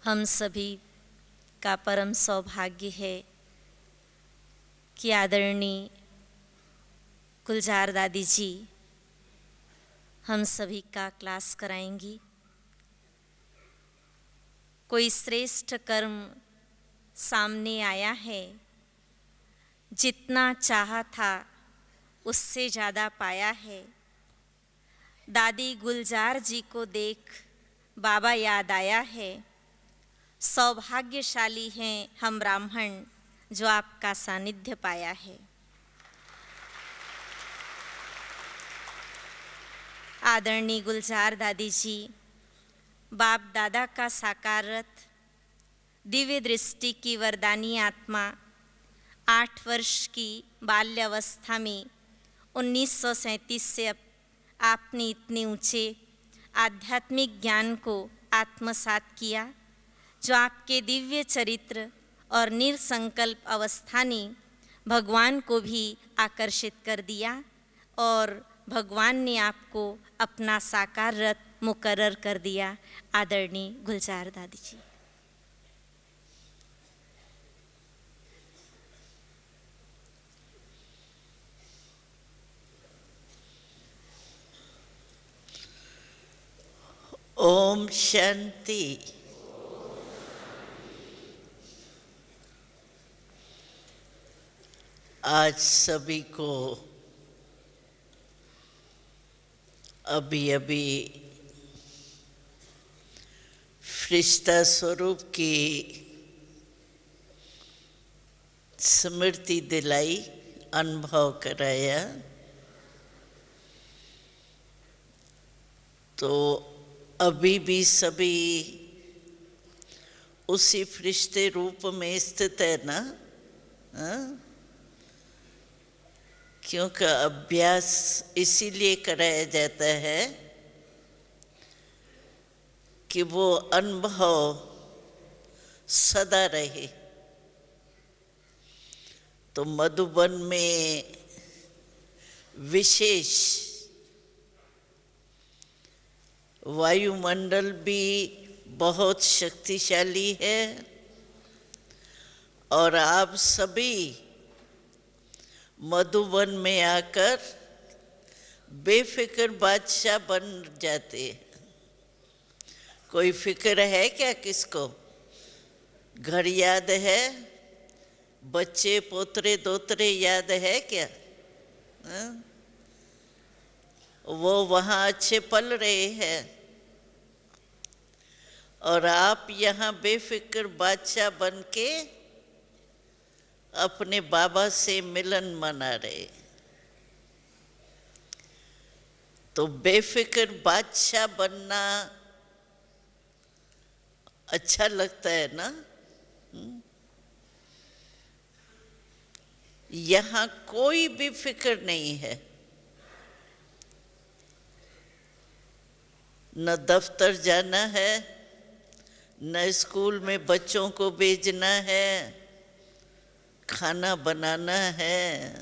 हम सभी का परम सौभाग्य है कि आदरणीय गुलजार दादी जी हम सभी का क्लास कराएंगी। कोई श्रेष्ठ कर्म सामने आया है, जितना चाहा था उससे ज़्यादा पाया है। दादी गुलजार जी को देख बाबा याद आया है। सौभाग्यशाली हैं हम ब्राह्मण जो आपका सानिध्य पाया है। आदरणीय गुलजार दादी जी बाप दादा का साकार रथ, दिव्य दृष्टि की वरदानी आत्मा, 8 वर्ष की बाल्यावस्था में 1937 से अब आपने इतने ऊंचे आध्यात्मिक ज्ञान को आत्मसात किया, जो आपके दिव्य चरित्र और निरसंकल्प अवस्था ने भगवान को भी आकर्षित कर दिया और भगवान ने आपको अपना साकार रथ मुकर्रर कर दिया। आदरणीय गुलजार दादी जी। ओम शांति। आज सभी को अभी फरिश्ता स्वरूप की स्मृति दिलाई, अनुभव कराया। तो अभी भी सभी उसी फरिश्ते रूप में स्थित है ना? क्योंकि अभ्यास इसीलिए कराया जाता है कि वो अनुभव सदा रहे। तो मधुबन में विशेष वायुमंडल भी बहुत शक्तिशाली है और आप सभी मधुबन में आकर बेफिक्र बादशाह बन जाते हैं। कोई फिक्र है क्या किसको? घर याद है? बच्चे पोतरे दोतरे याद है क्या? वो वहाँ अच्छे पल रहे हैं और आप यहाँ बेफिक्र बादशाह बन के अपने बाबा से मिलन मना रहे। तो बेफिक्र बादशाह बनना अच्छा लगता है ना? यहाँ कोई भी फिक्र नहीं है, न दफ्तर जाना है, न स्कूल में बच्चों को भेजना है, खाना बनाना है,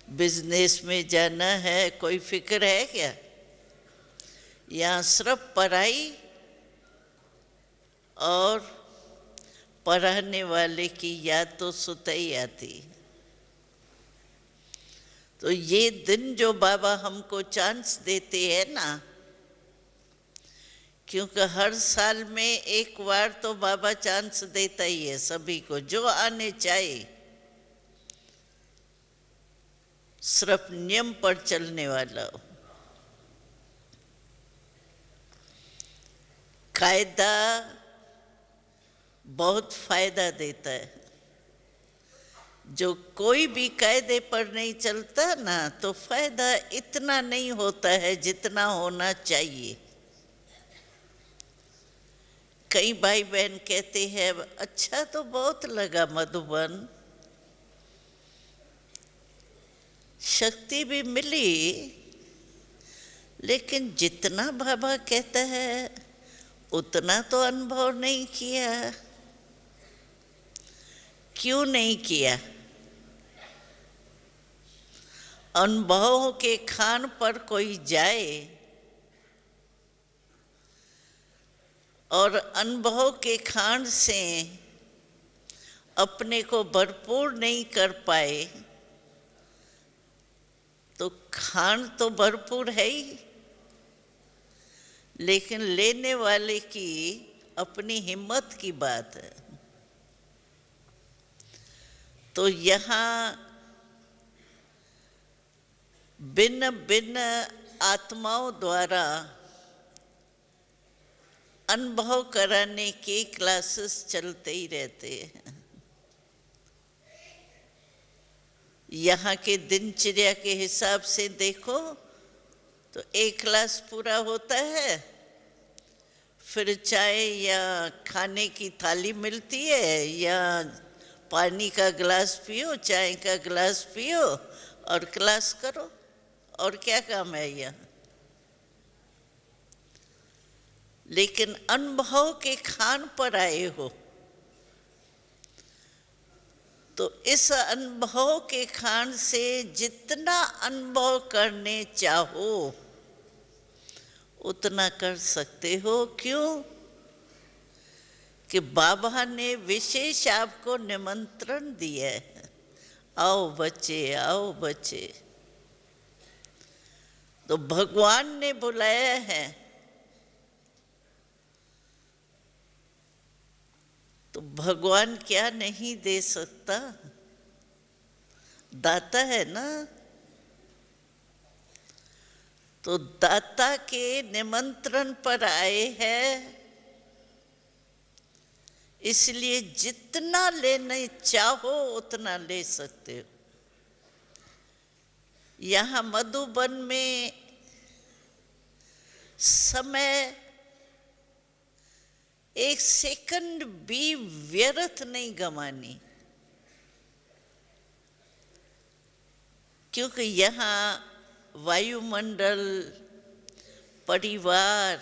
बिजनेस में जाना है। कोई फिक्र है क्या? यहाँ सिर्फ पढ़ाई और पढ़ाने वाले की याद तो सुता ही आती। तो ये दिन जो बाबा हमको चांस देते हैं ना, क्योंकि हर साल में एक बार तो बाबा चांस देता ही है सभी को, जो आने चाहे, सिर्फ नियम पर चलने वाला हो। कायदा बहुत फायदा देता है। जो कोई भी कायदे पर नहीं चलता ना, तो फायदा इतना नहीं होता है जितना होना चाहिए। कई भाई बहन कहते हैं अच्छा तो बहुत लगा मधुबन, शक्ति भी मिली, लेकिन जितना बाबा कहता है उतना तो अनुभव नहीं किया। क्यों नहीं किया? अनुभव के खान पर कोई जाए और अनुभव के खान से अपने को भरपूर नहीं कर पाए तो खान तो भरपूर है ही, लेकिन लेने वाले की अपनी हिम्मत की बात है। तो यहाँ भिन्न भिन्न आत्माओं द्वारा अनुभव कराने के क्लासेस चलते ही रहते हैं। यहाँ के दिनचर्या के हिसाब से देखो तो एक क्लास पूरा होता है, फिर चाय या खाने की थाली मिलती है या पानी का गिलास पियो, चाय का गिलास पियो और क्लास करो। और क्या काम है यहाँ? लेकिन अनुभव के खान पर आए हो तो इस अनुभव के खान से जितना अनुभव करने चाहो उतना कर सकते हो। क्यों? कि बाबा ने विशेष आपको निमंत्रण दिया है, आओ बच्चे, आओ बच्चे। तो भगवान ने बुलाया है तो भगवान क्या नहीं दे सकता? दाता है ना। तो दाता के निमंत्रण पर आए हैं, इसलिए जितना लेने चाहो उतना ले सकते हो। यहाँ मधुबन में समय एक सेकंड भी व्यर्थ नहीं गंवानी, क्योंकि यहाँ वायुमंडल, परिवार,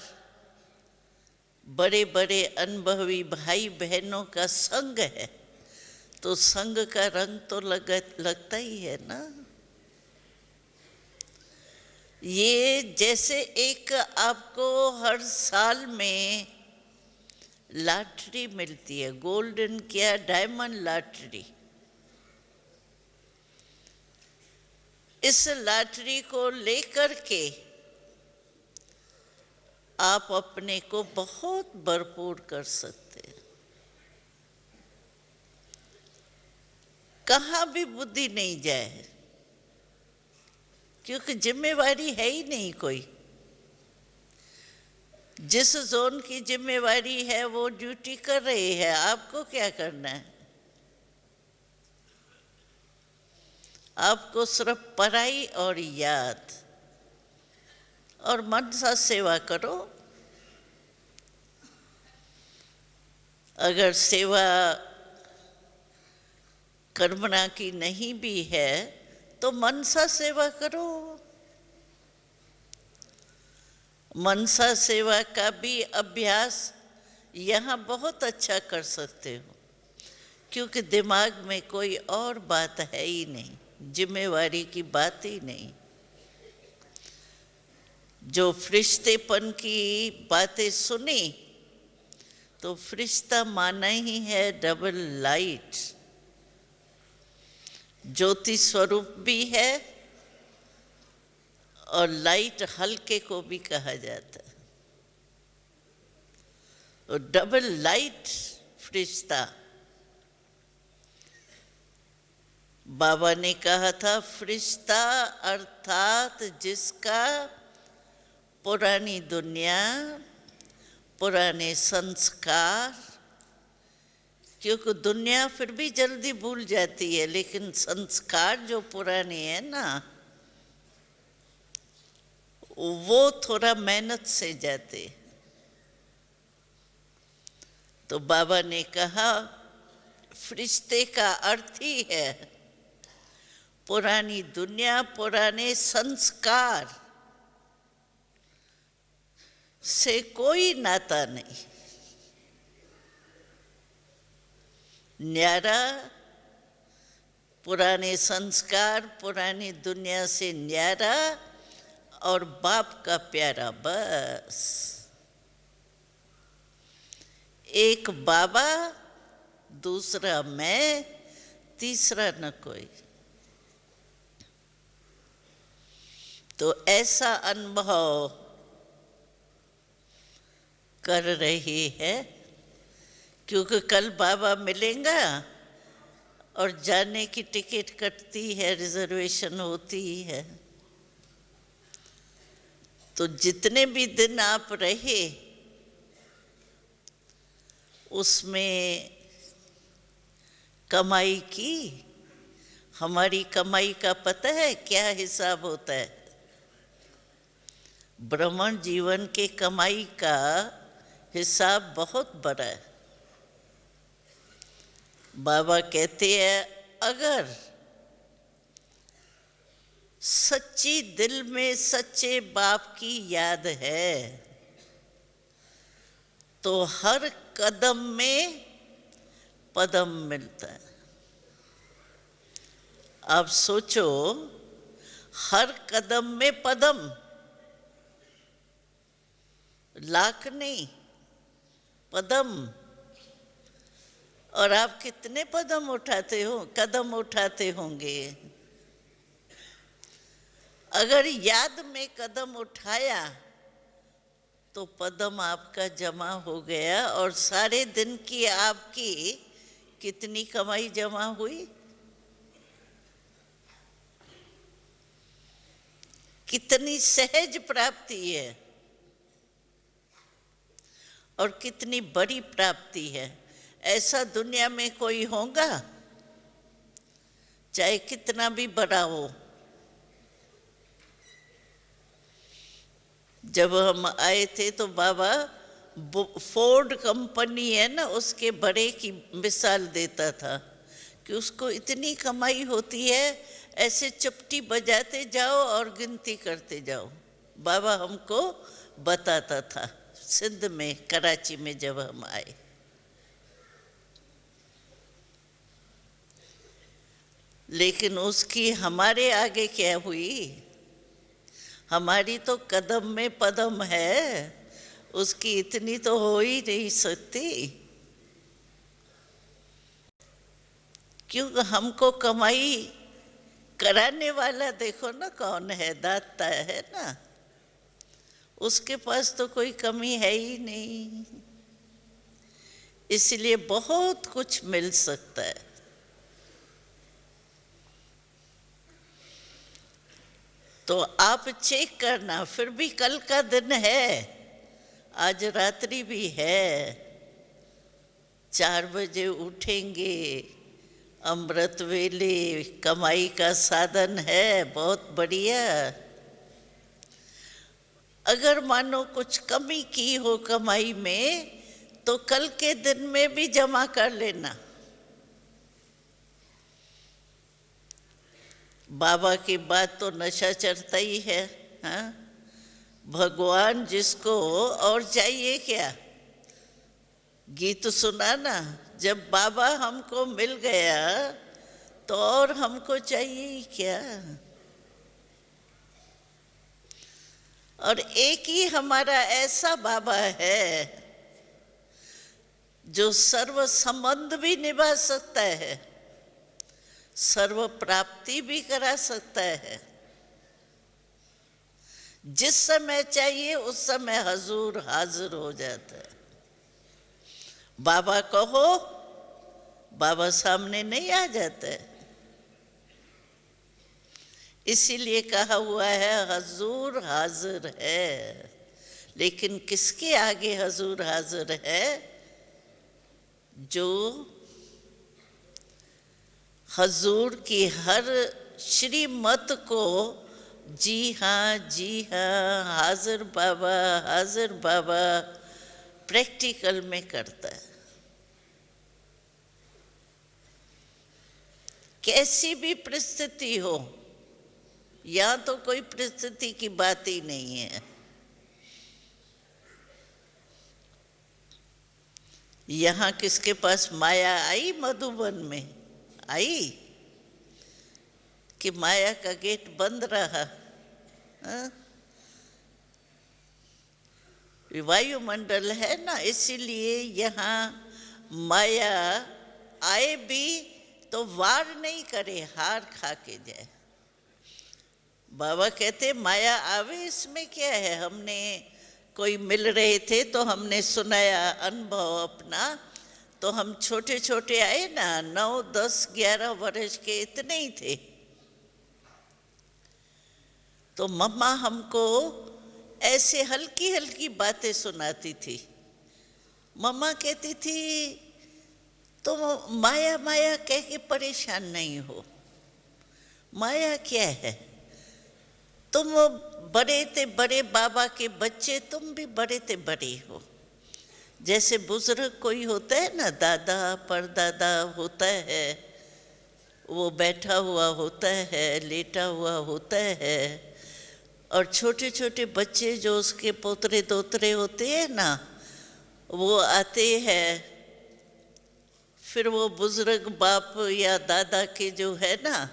बड़े बड़े अनुभवी भाई बहनों का संग है। तो संग का रंग तो लगता ही है ना। ये जैसे एक आपको हर साल में लॉटरी मिलती है, गोल्डन क्या डायमंड लॉटरी। इस लॉटरी को लेकर के आप अपने को बहुत भरपूर कर सकते हैं। कहाँ भी बुद्धि नहीं जाए, क्योंकि जिम्मेवारी है ही नहीं कोई। जिस जोन की जिम्मेवारी है वो ड्यूटी कर रही है, आपको क्या करना है? आपको सिर्फ पढ़ाई और याद और मन सा सेवा करो। अगर सेवा कर्मणा की नहीं भी है तो मनसा सेवा करो। मनसा सेवा का भी अभ्यास यहाँ बहुत अच्छा कर सकते हो, क्योंकि दिमाग में कोई और बात है ही नहीं, जिम्मेवारी की बात ही नहीं। जो फरिश्तेपन की बातें सुनी तो फरिश्ता माना ही है डबल लाइट, ज्योति स्वरूप भी है और लाइट हल्के को भी कहा जाता है। और डबल लाइट फरिश्ता, बाबा ने कहा था फरिश्ता अर्थात जिसका पुरानी दुनिया, पुराने संस्कार, क्योंकि दुनिया फिर भी जल्दी भूल जाती है, लेकिन संस्कार जो पुराने हैं ना वो थोड़ा मेहनत से जाते। तो बाबा ने कहा फरिश्ते का अर्थ ही है पुरानी दुनिया, पुराने संस्कार से कोई नाता नहीं, न्यारा पुराने संस्कार, पुरानी दुनिया से न्यारा और बाप का प्यारा, बस। एक बाबा, दूसरा मैं, तीसरा न कोई। तो ऐसा अनुभव कर रही है, क्योंकि कल बाबा मिलेगा और जाने की टिकट कटती है, रिजर्वेशन होती ही है। तो जितने भी दिन आप रहे उसमें कमाई की, हमारी कमाई का पता है क्या हिसाब होता है? ब्राह्मण जीवन के कमाई का हिसाब बहुत बड़ा है। बाबा कहते हैं अगर सच्ची दिल में सच्चे बाप की याद है तो हर कदम में पदम मिलता है। आप सोचो, हर कदम में पदम, लाख नहीं, पदम। और आप कितने कदम उठाते होंगे? अगर याद में कदम उठाया तो पदम आपका जमा हो गया, और सारे दिन की आपकी कितनी कमाई जमा हुई? कितनी सहज प्राप्ति है और कितनी बड़ी प्राप्ति है। ऐसा दुनिया में कोई होगा? चाहे कितना भी बड़ा हो। जब हम आए थे तो बाबा फोर्ड कंपनी है ना, उसके बड़े की मिसाल देता था कि उसको इतनी कमाई होती है, ऐसे चुपटी बजाते जाओ और गिनती करते जाओ। बाबा हमको बताता था सिंध में, कराची में जब हम आए। लेकिन उसकी हमारे आगे क्या हुई? हमारी तो कदम में पदम है, उसकी इतनी तो हो ही नहीं सकती, क्योंकि हमको कमाई कराने वाला देखो ना कौन है, दाता है ना, उसके पास तो कोई कमी है ही नहीं। इसलिए बहुत कुछ मिल सकता है। तो आप चेक करना, फिर भी कल का दिन है, आज रात्रि भी है, 4 बजे उठेंगे, अमृत वेले कमाई का साधन है, बहुत बढ़िया। अगर मानो कुछ कमी की हो कमाई में तो कल के दिन में भी जमा कर लेना। बाबा की बात तो नशा चढ़ता ही है। हाँ, भगवान जिसको और चाहिए क्या? गीत सुना ना, जब बाबा हमको मिल गया तो और हमको चाहिए क्या? और एक ही हमारा ऐसा बाबा है जो सर्व संबंध भी निभा सकता है, सर्व प्राप्ति भी करा सकता है। जिस समय चाहिए उस समय हजूर हाजिर हो जाता है। बाबा कहो, बाबा सामने नहीं आ जाता है। इसीलिए कहा हुआ है हजूर हाजिर है। लेकिन किसके आगे हजूर हाजिर है? जो हजूर की हर श्रीमत को जी हाँ हाजिर बाबा प्रैक्टिकल में करता है। कैसी भी परिस्थिति हो, यहाँ तो कोई परिस्थिति की बात ही नहीं है। यहाँ किसके पास माया आई? मधुबन में आई कि माया का गेट बंद रहा? वायुमंडल है ना, इसीलिए यहाँ माया आए भी तो वार नहीं करे, हार खा के जाए। बाबा कहते माया आवे इसमें क्या है। हमने कोई मिल रहे थे तो हमने सुनाया अनुभव अपना, तो हम छोटे छोटे आए ना, 9, 10, 11 वर्ष के इतने ही थे। तो मम्मा हमको ऐसे हल्की हल्की बातें सुनाती थी। मम्मा कहती थी तुम माया माया कह के परेशान नहीं हो। माया क्या है, तुम बड़े ते बड़े बाबा के बच्चे, तुम भी बड़े ते बड़े हो। जैसे बुजुर्ग कोई होता है ना, दादा परदादा होता है, वो बैठा हुआ होता है, लेटा हुआ होता है, और छोटे छोटे बच्चे जो उसके पोतरे दोतरे होते हैं ना, वो आते हैं। फिर वो बुजुर्ग बाप या दादा के जो है ना,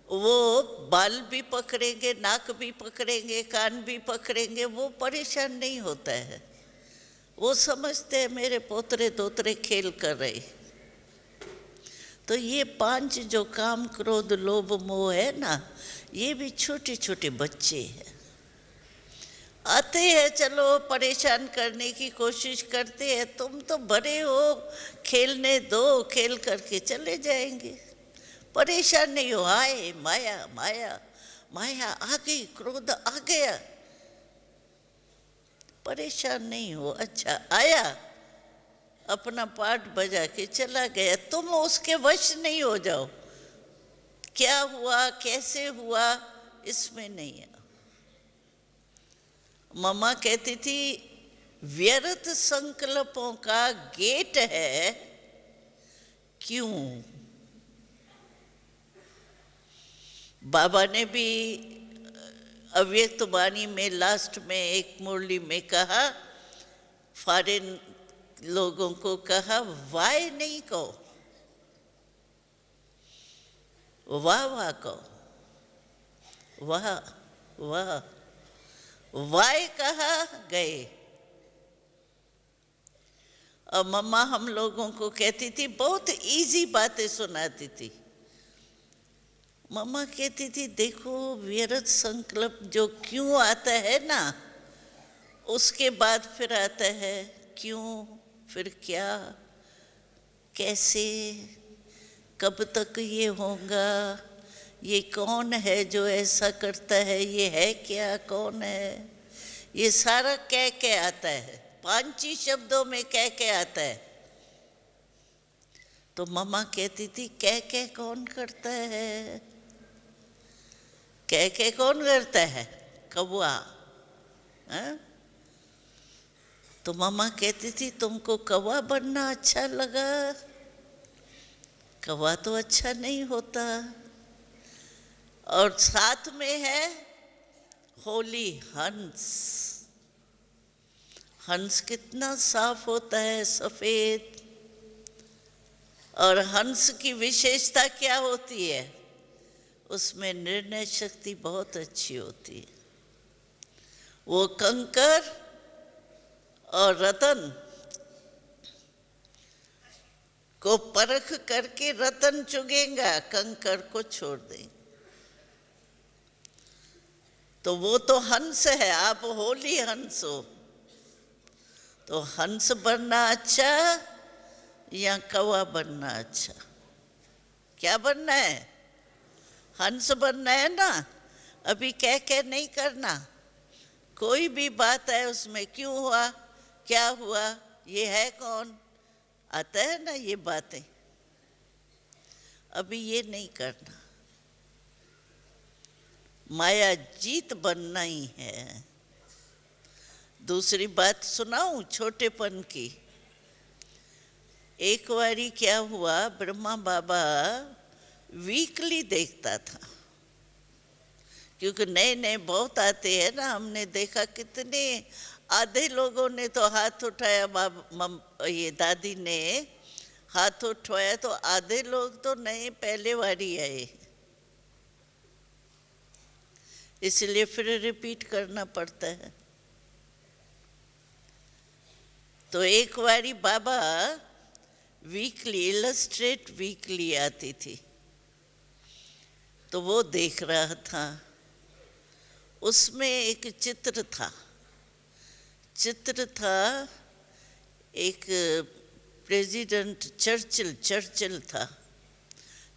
वो बाल भी पकड़ेंगे, नाक भी पकड़ेंगे, कान भी पकड़ेंगे, वो परेशान नहीं होता है। वो समझते हैं मेरे पोतरे दोतरे खेल कर रहे। तो ये 5 जो काम क्रोध लोभ मोह है ना, ये भी छोटे छोटे बच्चे हैं। आते हैं, चलो परेशान करने की कोशिश करते हैं, तुम तो बड़े हो, खेलने दो, खेल करके चले जाएंगे, परेशान नहीं हो। आए माया माया माया आ गई, क्रोध आ गया, परेशान नहीं हो। अच्छा आया, अपना पाठ बजा के चला गया, तुम उसके वश नहीं हो जाओ। क्या हुआ कैसे हुआ इसमें नहीं है। मम्मा कहती थी व्यर्थ संकल्पों का गेट है क्यों। बाबा ने भी अव्यक्त वाणी में लास्ट में एक मुरली में कहा, फॉरेन लोगों को कहा वाय नहीं कहो, वाह वाह कहो, वाह वाह, वाय कहा गए। और मम्मा हम लोगों को कहती थी, बहुत इजी बातें सुनाती थी। मम्मा कहती थी देखो व्यर्थ संकल्प जो क्यों आता है ना, उसके बाद फिर आता है क्यों, फिर क्या, कैसे, कब तक ये होगा, ये कौन है जो ऐसा करता है, ये है क्या, कौन है, ये सारा कह आता है। 5 ही शब्दों में कह आता है। तो मम्मा कहती थी कह कौन करता है, कह कौन करता है, कौवा। तो मम्मा कहती थी तुमको कौवा बनना अच्छा लगा, कौवा तो अच्छा नहीं होता। और साथ में है होली हंस। हंस कितना साफ होता है, सफेद। और हंस की विशेषता क्या होती है, उसमें निर्णय शक्ति बहुत अच्छी होती है। वो कंकर और रतन को परख करके रतन चुगेगा, कंकर को छोड़ देंगे। तो वो तो हंस है, आप होली हंस हो। तो हंस बनना अच्छा या कौवा बनना अच्छा, क्या बनना है, हंस बनना है ना। अभी कह नहीं करना, कोई भी बात है उसमें क्यों हुआ, क्या हुआ, ये है कौन, आता है ना ये बातें, अभी ये नहीं करना। माया जीत बनना ही है। दूसरी बात सुनाऊं छोटेपन की। एक बारी क्या हुआ, ब्रह्मा बाबा वीकली देखता था, क्योंकि नए नए बहुत आते हैं ना। हमने देखा कितने आधे लोगों ने तो हाथ उठाया, ये दादी ने हाथ उठाया, तो आधे लोग तो नए पहले बारी आए, इसलिए फिर रिपीट करना पड़ता है। तो एक बारी बाबा वीकली, इलस्ट्रेट वीकली आती थी, तो वो देख रहा था। उसमें एक चित्र था, एक प्रेसिडेंट चर्चिल था,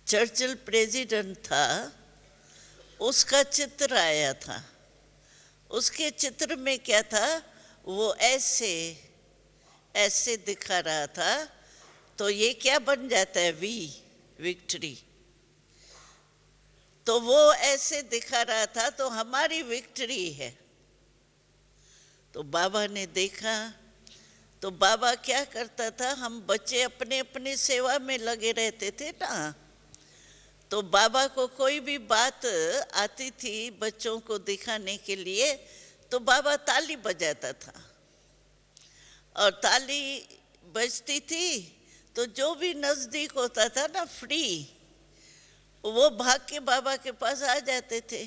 चर्चिल प्रेसिडेंट था, उसका चित्र आया था। उसके चित्र में क्या था, वो ऐसे दिखा रहा था। तो ये क्या बन जाता है, विक्ट्री। तो वो ऐसे दिखा रहा था, तो हमारी विक्ट्री है। तो बाबा ने देखा, तो बाबा क्या करता था, हम बच्चे अपने अपने सेवा में लगे रहते थे ना, तो बाबा को कोई भी बात आती थी बच्चों को दिखाने के लिए, तो बाबा ताली बजाता था, और ताली बजती थी तो जो भी नज़दीक होता था ना फ्री, वो भाग के बाबा के पास आ जाते थे।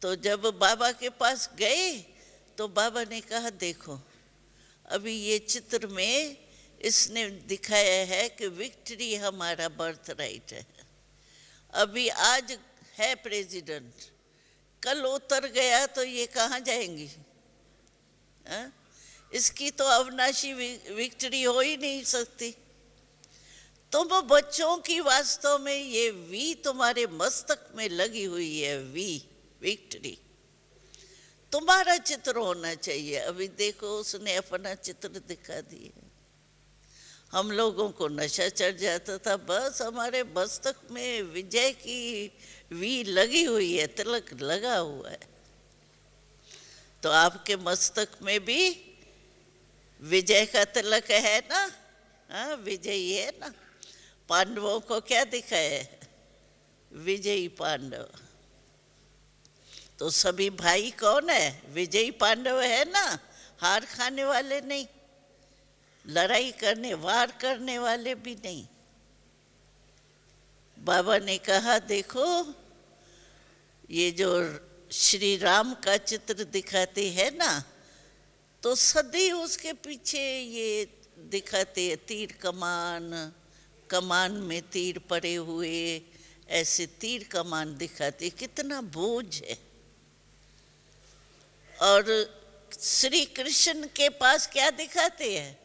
तो जब बाबा के पास गए तो बाबा ने कहा, देखो अभी ये चित्र में इसने दिखाया है कि विक्ट्री हमारा बर्थ राइट है। अभी आज है प्रेसिडेंट, कल उतर गया तो ये कहाँ जाएंगी? इसकी तो अविनाशी विक्ट्री हो ही नहीं सकती। तो वो बच्चों की वास्तव में ये वी तुम्हारे मस्तक में लगी हुई है, विक्ट्री तुम्हारा चित्र होना चाहिए। अभी देखो उसने अपना चित्र दिखा दिया। हम लोगों को नशा चढ़ जाता था, बस हमारे मस्तक में विजय की वी लगी हुई है, तिलक लगा हुआ है। तो आपके मस्तक में भी विजय का तिलक है ना? हाँ, विजयी है ना। पांडवों को क्या दिखा है? विजयी पांडव। तो सभी भाई कौन है? विजयी पांडव है ना, हार खाने वाले नहीं, लड़ाई करने वार करने वाले भी नहीं। बाबा ने कहा, देखो ये जो श्री राम का चित्र दिखाते हैं ना, तो सदी उसके पीछे ये दिखाते हैं तीर कमान में तीर पड़े हुए, ऐसे तीर कमान दिखाते, कितना बोझ है। और श्री कृष्ण के पास क्या दिखाते हैं?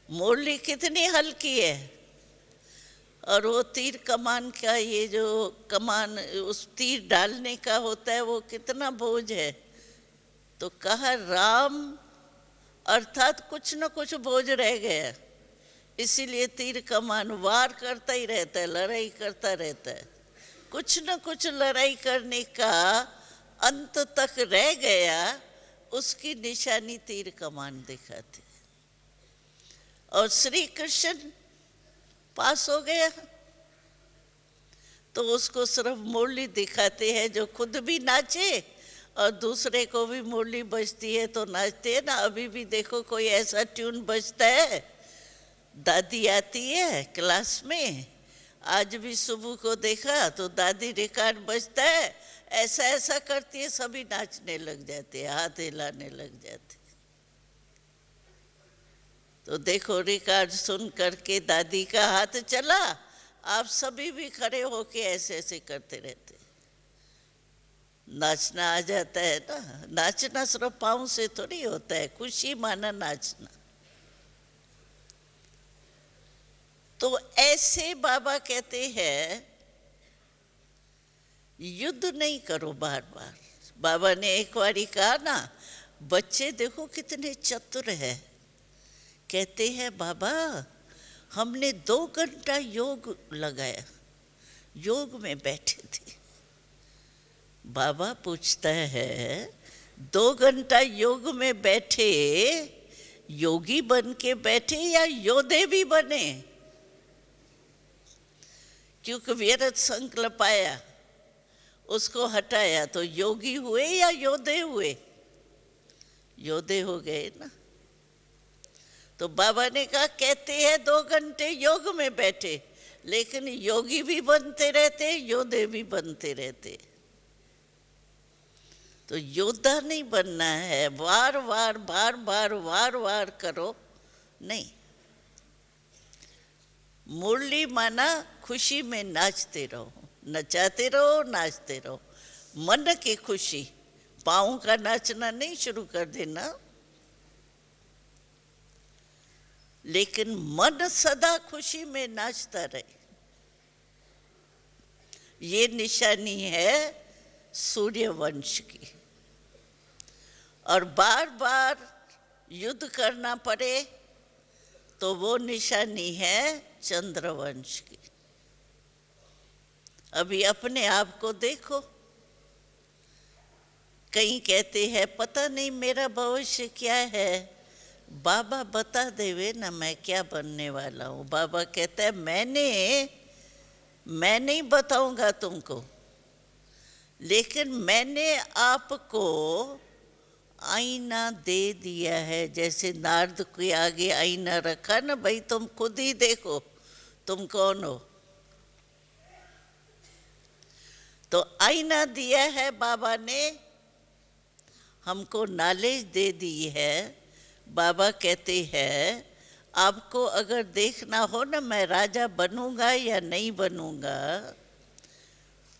मुरली कितनी हल्की है। और वो तीर कमान का, ये जो कमान उस तीर डालने का होता है, वो कितना बोझ है। तो कहा राम अर्थात कुछ न कुछ बोझ रह गया, इसीलिए तीर कमान वार करता ही रहता है, लड़ाई करता रहता है। कुछ न कुछ लड़ाई करने का अंत तक रह गया, उसकी निशानी तीर कमान दिखाती। और श्री कृष्ण पास हो गया तो उसको सिर्फ मुरली दिखाते हैं, जो खुद भी नाचे और दूसरे को भी मुरली बजती है तो नाचते हैं ना। अभी भी देखो कोई ऐसा ट्यून बजता है, दादी आती है क्लास में, आज भी सुबह को देखा तो दादी रिकॉर्ड बजता है, ऐसा ऐसा करती है, सभी नाचने लग जाते हैं, हाथ हिलाने लग जाते। तो देखो रिकॉर्ड सुन करके दादी का हाथ चला, आप सभी भी खड़े होके ऐसे ऐसे करते रहते। नाचना आ जाता है ना। नाचना सिर्फ पाँव से थोड़ी होता है, खुशी माना नाचना। तो ऐसे बाबा कहते हैं युद्ध नहीं करो बार बार। बाबा ने एक बारी कहा ना, बच्चे देखो कितने चतुर है। कहते हैं बाबा हमने 2 घंटा योग लगाया, योग में बैठे थे। बाबा पूछता है 2 घंटा योग में बैठे, योगी बन के बैठे या योद्धे भी बने? क्योंकि व्यर्थ संकल्प आया, उसको हटाया तो योगी हुए या योद्धे हुए? योद्धे हो गए ना। तो बाबा ने कहा कहते हैं 2 घंटे योग में बैठे, लेकिन योगी भी बनते रहते, योद्धे भी बनते रहते। तो योद्धा नहीं बनना है, बार बार बार बार बार बार करो नहीं। मुरली माना खुशी में नाचते रहो, नचाते रहो, नाचते रहो, मन की खुशी। पाँव का नाचना नहीं शुरू कर देना, लेकिन मन सदा खुशी में नाचता रहे। ये निशानी है सूर्य वंश की। और बार बार युद्ध करना पड़े तो वो निशानी है चंद्रवंश की। अभी अपने आप को देखो, कहीं कहते हैं पता नहीं मेरा भविष्य क्या है। बाबा बता देवे ना मैं क्या बनने वाला हूँ। बाबा कहता है मैं नहीं बताऊंगा तुमको, लेकिन मैंने आपको आईना दे दिया है। जैसे नारद के आगे आईना रखा ना, भाई तुम खुद ही देखो तुम कौन हो। तो आईना दिया है बाबा ने, हमको नॉलेज दे दी है। बाबा कहते हैं आपको अगर देखना हो ना मैं राजा बनूंगा या नहीं बनूंगा,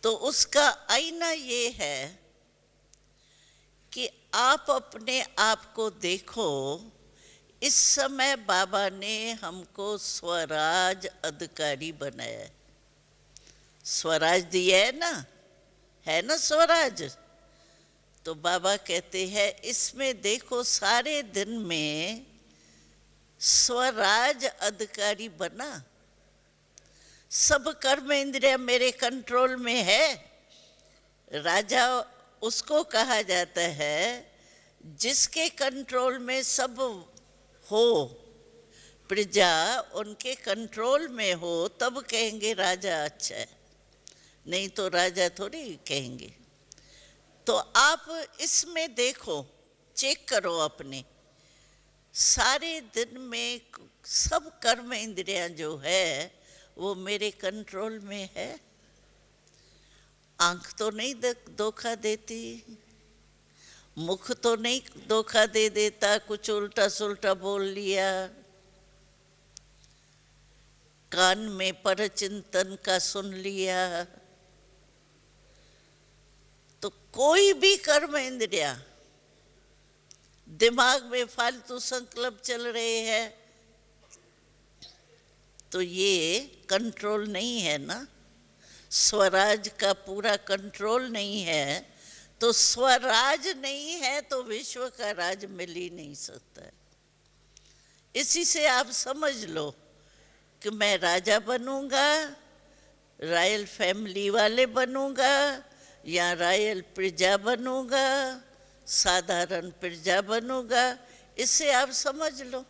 तो उसका आईना ये है कि आप अपने आप को देखो। इस समय बाबा ने हमको स्वराज अधिकारी बनाया है। स्वराज दिया है ना स्वराज। तो बाबा कहते हैं इसमें देखो सारे दिन में स्वराज अधिकारी बना। सब कर्म इंद्रिया मेरे कंट्रोल में है। राजा उसको कहा जाता है जिसके कंट्रोल में सब हो, प्रजा उनके कंट्रोल में हो, तब कहेंगे राजा अच्छा है, नहीं तो राजा थोड़ी कहेंगे। तो आप इसमें देखो, चेक करो अपने सारे दिन में सब कर्म इंद्रियां जो है वो मेरे कंट्रोल में है। आंख तो नहीं धोखा देती, मुख तो नहीं धोखा दे देता, कुछ उल्टा सुल्टा बोल लिया, कान में परचिंतन का सुन लिया। तो कोई भी कर्म इंद्रिया, दिमाग में फालतू संकल्प चल रहे हैं, तो ये कंट्रोल नहीं है ना। स्वराज का पूरा कंट्रोल नहीं है। तो स्वराज नहीं है तो विश्व का राज मिल ही नहीं सकता है। इसी से आप समझ लो कि मैं राजा बनूंगा, रॉयल फैमिली वाले बनूंगा, या रॉयल प्रजा बनूंगा, साधारण प्रजा बनूंगा। इससे आप समझ लो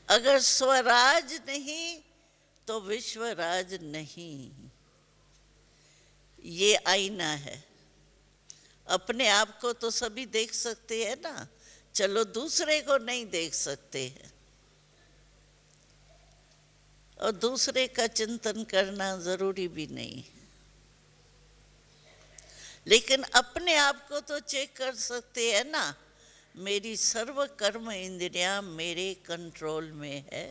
अगर स्वराज नहीं तो विश्वराज नहीं। ये आईना है। अपने आप को तो सभी देख सकते हैं ना, चलो दूसरे को नहीं देख सकते हैं, और दूसरे का चिंतन करना जरूरी भी नहीं। लेकिन अपने आप को तो चेक कर सकते हैं ना, मेरी सर्व कर्म इंद्रियां मेरे कंट्रोल में है।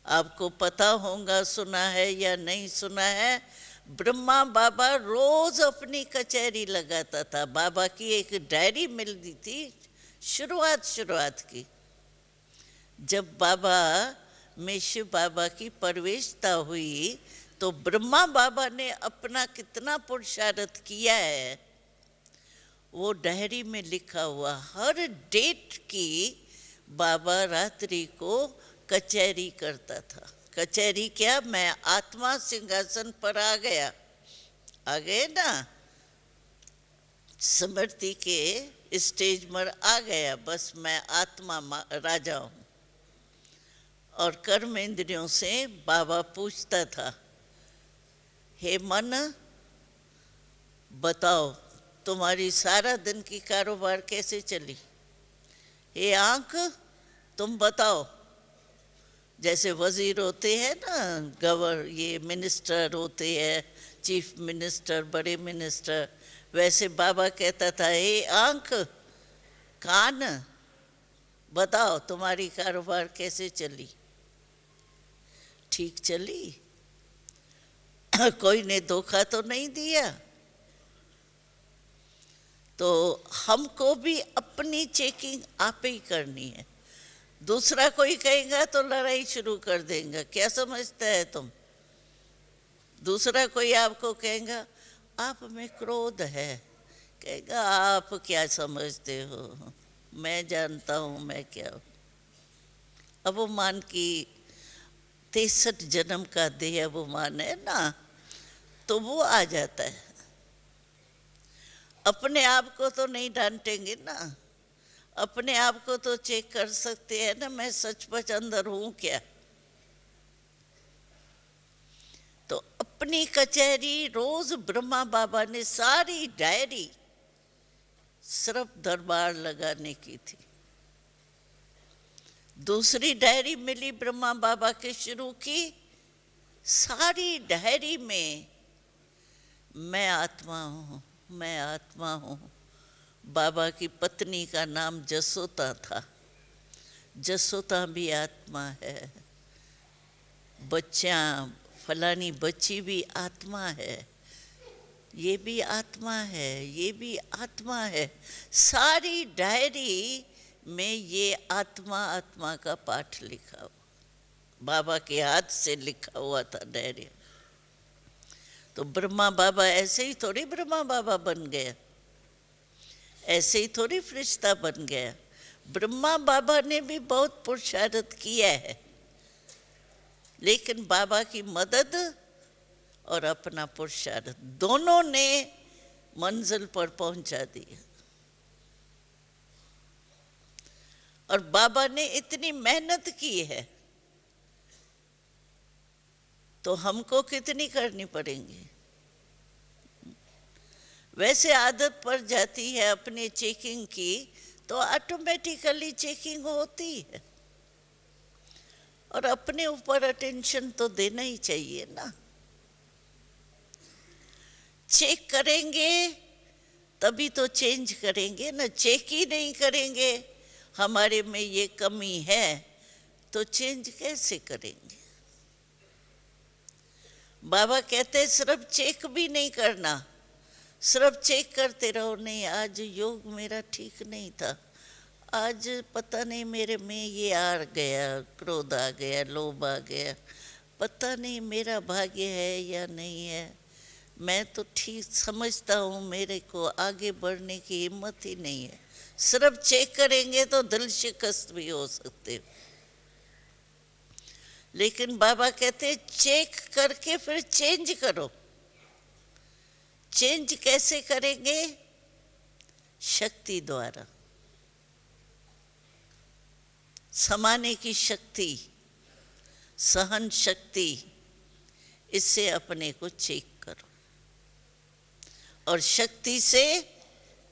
आपको पता होगा, सुना है या नहीं सुना है, ब्रह्मा बाबा रोज अपनी कचहरी लगाता था। बाबा की एक डायरी मिलती थी शुरुआत की। जब बाबा में शिव बाबा की प्रवेशता हुई तो ब्रह्मा बाबा ने अपना कितना पुरुषार्थ किया है वो डायरी में लिखा हुआ। हर डेट की बाबा रात्रि को कचहरी करता था। कचहरी क्या, मैं आत्मा सिंहासन पर आ गए ना, स्मृति के स्टेज पर आ गया, बस मैं आत्मा राजा हूँ। और कर्म इंद्रियों से बाबा पूछता था, हे मन बताओ तुम्हारी सारा दिन की कारोबार कैसे चली। हे आंख तुम बताओ। जैसे वजीर होते हैं ना, ये मिनिस्टर होते हैं, चीफ मिनिस्टर, बड़े मिनिस्टर, वैसे बाबा कहता था, हे आंख कान, बताओ तुम्हारी कारोबार कैसे चली? ठीक चली? कोई ने धोखा तो नहीं दिया? तो हमको भी अपनी चेकिंग आप ही करनी है। दूसरा कोई कहेगा तो लड़ाई शुरू कर देंगे, क्या समझता है तुम? दूसरा कोई आपको कहेगा आप में क्रोध है, कहेगा आप क्या समझते हो, मैं जानता हूँ मैं क्या हूँ। अवमान की 63 जन्म का देह अवमान है ना, तो वो आ जाता है। अपने आप को तो नहीं डांटेंगे ना, अपने आप को तो चेक कर सकते हैं ना, मैं सचमुच अंदर हूँ क्या? तो अपनी कचहरी रोज ब्रह्मा बाबा ने सारी डायरी सिर्फ दरबार लगाने की थी। दूसरी डायरी मिली ब्रह्मा बाबा के शुरू की, सारी डायरी में मैं आत्मा हूँ, मैं आत्मा हूँ। बाबा की पत्नी का नाम जसोता था, जसोता भी आत्मा है। बच्चियाँ, फलानी बच्ची भी आत्मा है, ये भी आत्मा है, ये भी आत्मा है। सारी डायरी में ये आत्मा आत्मा का पाठ लिखा हुआ, बाबा के हाथ से लिखा हुआ था डायरी। तो ब्रह्मा बाबा ऐसे ही थोड़ी ब्रह्मा बाबा बन गया, ऐसे ही थोड़ी फरिश्ता बन गया। ब्रह्मा बाबा ने भी बहुत पुरुषार्थ किया है, लेकिन बाबा की मदद और अपना पुरुषार्थ दोनों ने मंजिल पर पहुंचा दिया। और बाबा ने इतनी मेहनत की है, तो हमको कितनी करनी पड़ेगी? वैसे आदत पड़ जाती है अपने चेकिंग की, तो ऑटोमेटिकली चेकिंग होती है। और अपने ऊपर अटेंशन तो देना ही चाहिए ना। चेक करेंगे तभी तो चेंज करेंगे ना, चेक ही नहीं करेंगे हमारे में ये कमी है तो चेंज कैसे करेंगे? बाबा कहते सिर्फ चेक भी नहीं करना, सिर्फ चेक करते रहो, नहीं आज योग मेरा ठीक नहीं था, आज पता नहीं मेरे में ये आ गया, क्रोध आ गया, लोभ आ गया, पता नहीं मेरा भाग्य है या नहीं है, मैं तो ठीक समझता हूँ मेरे को आगे बढ़ने की हिम्मत ही नहीं है। सिर्फ चेक करेंगे तो दिल शिकस्त भी हो सकते हो। लेकिन बाबा कहते चेक करके फिर चेंज करो। चेंज कैसे करेंगे? शक्ति द्वारा, समाने की शक्ति, सहन शक्ति, इससे अपने को चेक करो और शक्ति से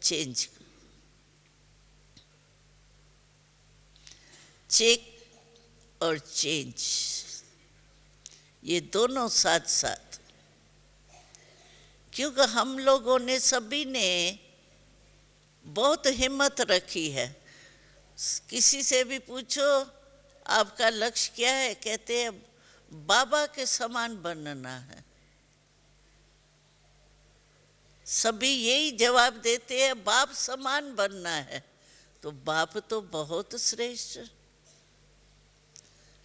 चेंज करो। चेक और चेंज ये दोनों साथ साथ, क्योंकि हम लोगों ने सभी ने बहुत हिम्मत रखी है। किसी से भी पूछो आपका लक्ष्य क्या है, कहते हैं बाबा के समान बनना है। सभी यही जवाब देते हैं, बाप समान बनना है। तो बाप तो बहुत श्रेष्ठ,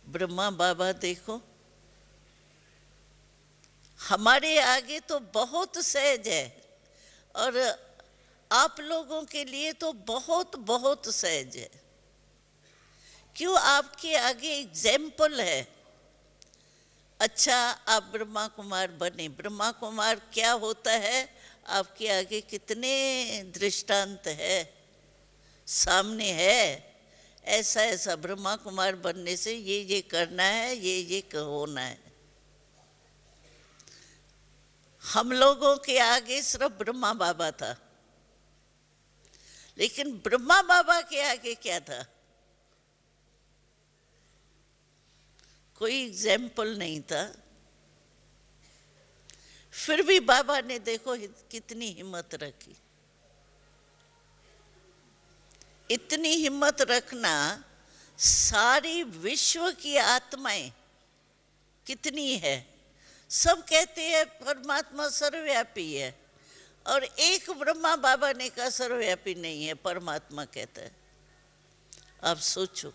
ब्रह्मा बाबा देखो हमारे आगे तो बहुत सहज है, और आप लोगों के लिए तो बहुत बहुत सहज है। क्यों? आपके आगे एग्जाम्पल है। अच्छा, आप ब्रह्मा कुमार बने, ब्रह्मा कुमार क्या होता है आपके आगे कितने दृष्टांत है, सामने है। ऐसा ऐसा ब्रह्मा कुमार बनने से ये करना है, ये होना है। हम लोगों के आगे सिर्फ ब्रह्मा बाबा था, लेकिन ब्रह्मा बाबा के आगे क्या था? कोई एग्जाम्पल नहीं था। फिर भी बाबा ने देखो कितनी हिम्मत रखी। इतनी हिम्मत रखना, सारी विश्व की आत्माएं कितनी है, सब कहते हैं परमात्मा सर्वव्यापी है, और एक ब्रह्मा बाबा ने कहा सर्वव्यापी नहीं है, परमात्मा कहता है। आप सोचो,